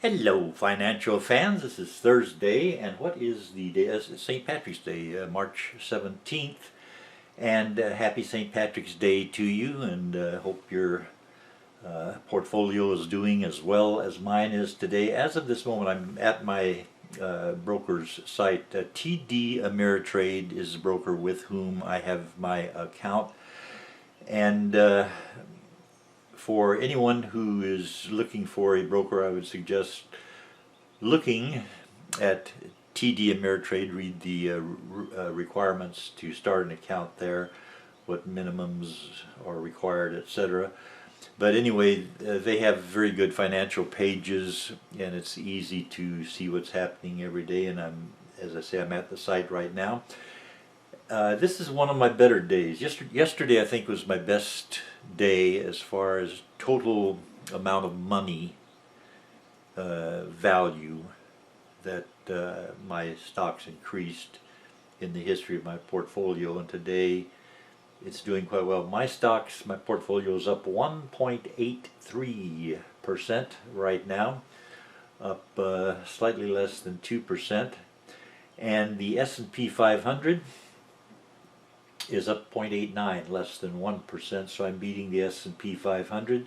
Hello, financial fans. This is Thursday, and what is the day? It's St. Patrick's Day, March 17th. And happy St. Patrick's Day to you, and hope your portfolio is doing as well as mine is today. As of this moment, I'm at my broker's site. TD Ameritrade is the broker with whom I have my account. And for anyone who is looking for a broker, I would suggest looking at TD Ameritrade. Read the requirements to start an account there, what minimums are required, etc. But anyway, they have very good financial pages, and it's easy to see what's happening every day. And as I say, I'm at the site right now. This is one of my better days. Yesterday I think was my best day as far as total amount of money value that my stocks increased in the history of my portfolio, and today it's doing quite well. My portfolio is up 1.83% right now, up slightly less than 2%, and the S&P 500 is up 0.89, less than 1%, so I'm beating the S&P 500.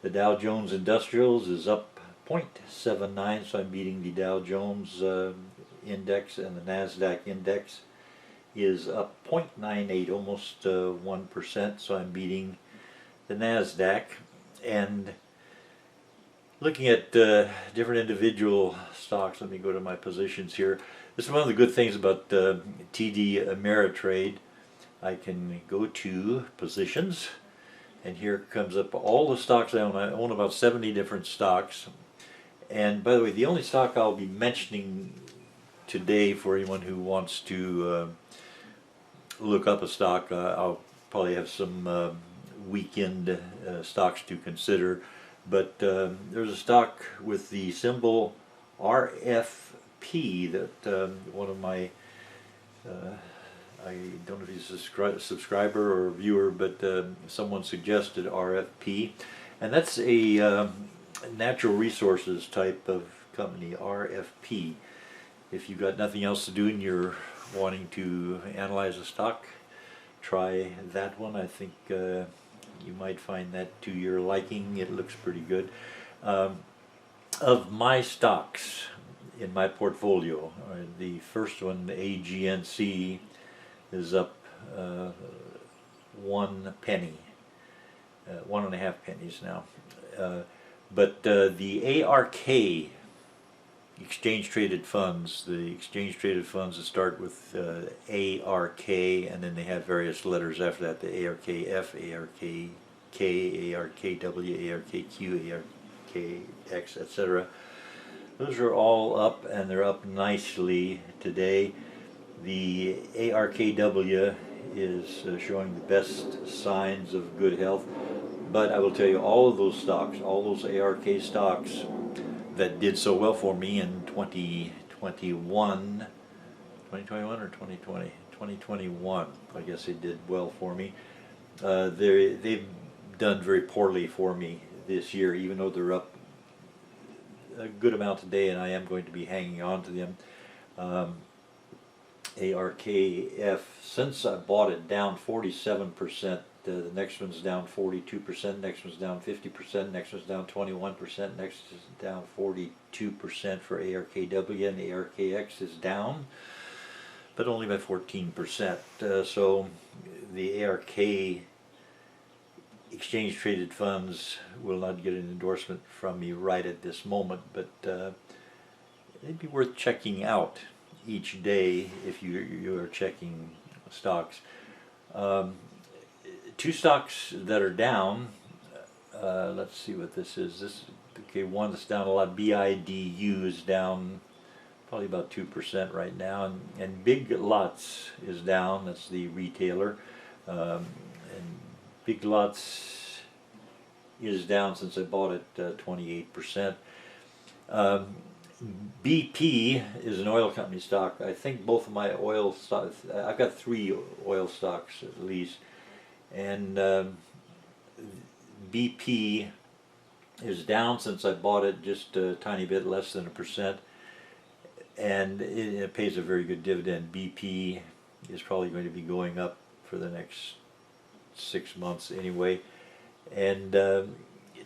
The Dow Jones Industrials is up 0.79, so I'm beating the Dow Jones index, and the NASDAQ index is up 0.98, almost 1%, so I'm beating the NASDAQ. And looking at different individual stocks, let me go to my positions here. This is one of the good things about TD Ameritrade. I can go to positions, and here comes up all the stocks I own. I own about 70 different stocks. And by the way, the only stock I'll be mentioning today for anyone who wants to look up a stock, I'll probably have some weekend stocks to consider. But there's a stock with the symbol RFP that one of my I don't know if he's a subscriber or a viewer, but someone suggested RFP, and that's a natural resources type of company, RFP. If you've got nothing else to do and you're wanting to analyze a stock, try that one. I think you might find that to your liking. It looks pretty good. Of my stocks in my portfolio, the first one, the AGNC, is up 1 penny, 1.5 pennies now. But the ARK exchange traded funds, the exchange traded funds that start with ARK, and then they have various letters after that, the ARKF, ARKK, ARKW, ARKQ, ARKX, etc. Those are all up, and they're up nicely today. The ARKW is showing the best signs of good health, but I will tell you, all of those stocks, all those ARK stocks that did so well for me in 2021 or 2020? 2021, I guess they did well for me. They've done very poorly for me this year, even though they're up a good amount today, and I am going to be hanging on to them. ARKF, since I bought it, down 47%. The next one's down 42%, next one's down 50%, next one's down 21%, next is down 42% for ARKW, and the ARKX is down, but only by 14%. So the ARK exchange traded funds will not get an endorsement from me right at this moment, but it'd be worth checking out each day if you are checking stocks. Two stocks that are down, let's see what this is. One that's down a lot, BIDU, is down probably about 2% right now, and Big Lots is down, that's the retailer, and Big Lots is down since I bought it 28%. BP is an oil company stock. I think both of my oil stocks, I've got 3 oil stocks at least, and BP is down since I bought it, just a tiny bit less than 1%, and it pays a very good dividend. BP is probably going to be going up for the next 6 months anyway, and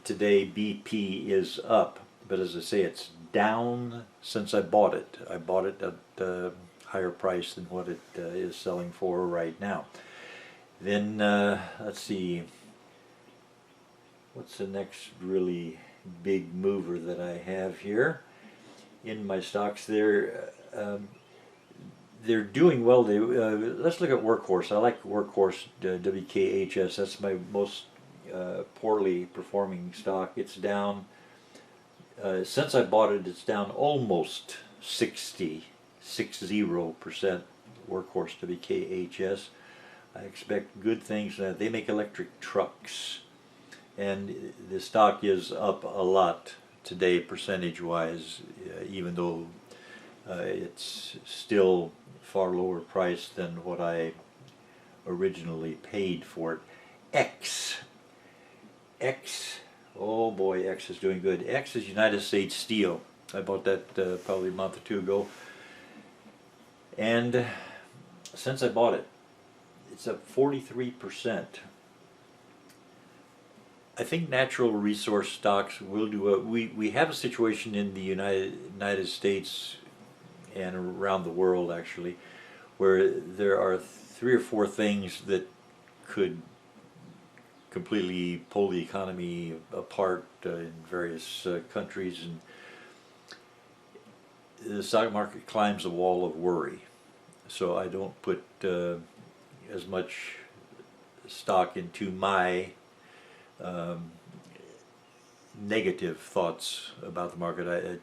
today BP is up, but as I say, it's down since I bought it. I bought it at a higher price than what it is selling for right now. Then let's see, what's the next really big mover that I have here in my stocks? They're doing well. Let's look at Workhorse. I like Workhorse, WKHS. That's my most poorly performing stock. It's down, since I bought it, it's down almost 60% Workhorse, WKHS. I expect good things. They make electric trucks, and the stock is up a lot today percentage-wise, even though it's still far lower price than what I originally paid for it. X, oh boy, X is doing good. X is United States Steel. I bought that probably a month or two ago, and since I bought it, it's up 43%. I think natural resource stocks will do we have a situation in the United States and around the world actually, where there are 3 or 4 things that could completely pull the economy apart in various countries, and the stock market climbs a wall of worry. So I don't put as much stock into my negative thoughts about the market.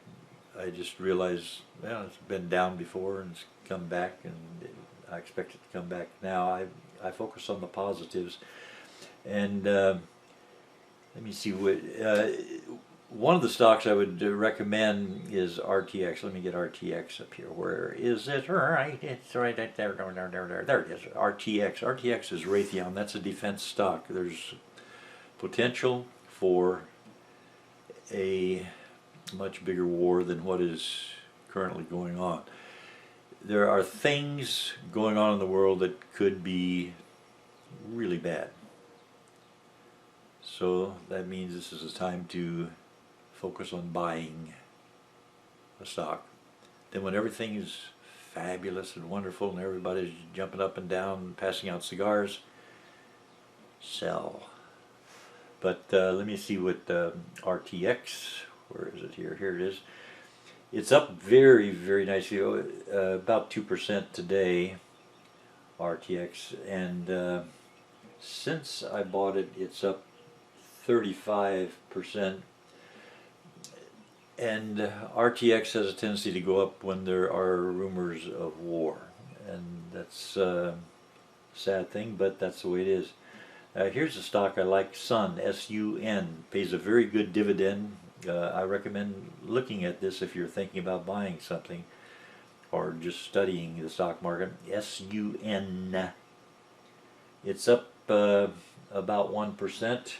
I just realize, well, it's been down before and it's come back, and I expect it to come back now. I focus on the positives, and let me see what one of the stocks I would recommend is RTX. Let me get RTX up here. Where is it? Right, it's right there. There it is. RTX. RTX is Raytheon. That's a defense stock. There's potential for a much bigger war than what is currently going on. There are things going on in the world that could be really bad. So that means this is a time to focus on buying a stock. Then when everything is fabulous and wonderful and everybody's jumping up and down, passing out cigars, sell. But let me see what RTX, where is it here? Here it is. It's up very, very nicely, about 2% today, RTX, and since I bought it, it's up 35%. And RTX has a tendency to go up when there are rumors of war, and that's a sad thing, but that's the way it is. Here's a stock I like, Sun, S-U-N, pays a very good dividend. I recommend looking at this if you're thinking about buying something or just studying the stock market. S-U-N. It's up about 1%,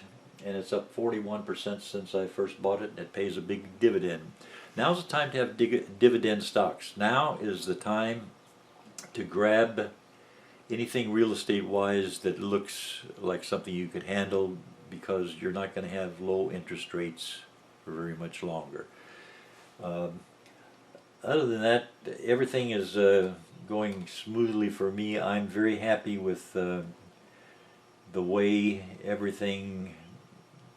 and it's up 41% since I first bought it, and it pays a big dividend. Now's the time to have dividend stocks. Now is the time to grab anything real estate wise that looks like something you could handle, because you're not going to have low interest rates for very much longer. Other than that, everything is going smoothly for me. I'm very happy with the way everything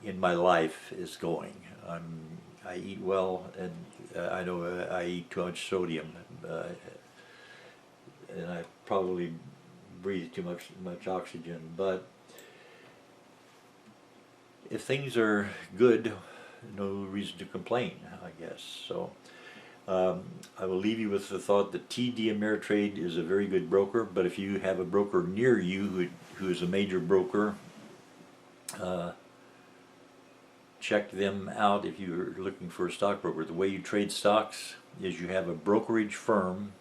in my life is going. I eat well, and I know I eat too much sodium, and I probably breathe too much oxygen. But if things are good, no reason to complain, I guess. So I will leave you with the thought that TD Ameritrade is a very good broker, but if you have a broker near you who is a major broker, check them out if you're looking for a stockbroker. The way you trade stocks is you have a brokerage firm,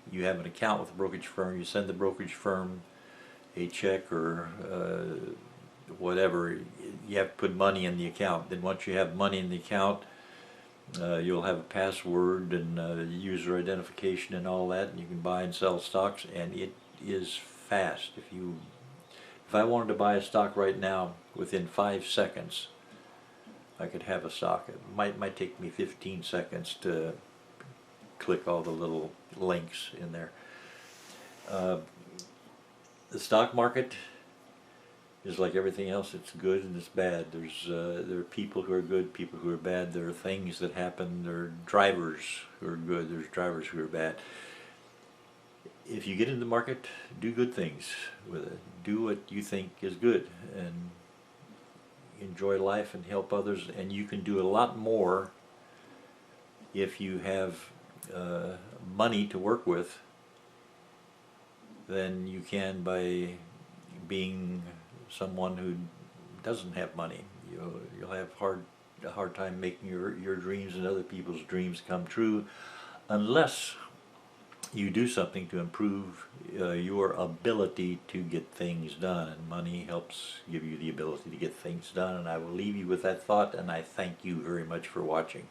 you have an account with a brokerage firm, you send the brokerage firm a check or whatever, you have to put money in the account. Then once you have money in the account, you'll have a password and user identification and all that, and you can buy and sell stocks, and it is fast. If I wanted to buy a stock right now, within 5 seconds, I could have a stock. It might take me 15 seconds to click all the little links in there. The stock market is like everything else. It's good and it's bad. There are people who are good, people who are bad. There are things that happen. There are drivers who are good. There's drivers who are bad. If you get in the market, do good things with it. Do what you think is good and enjoy life and help others. And you can do a lot more if you have money to work with than you can by being someone who doesn't have money. You'll have a hard time making your dreams and other people's dreams come true unless you do something to improve your ability to get things done, and money helps give you the ability to get things done. And I will leave you with that thought, and I thank you very much for watching.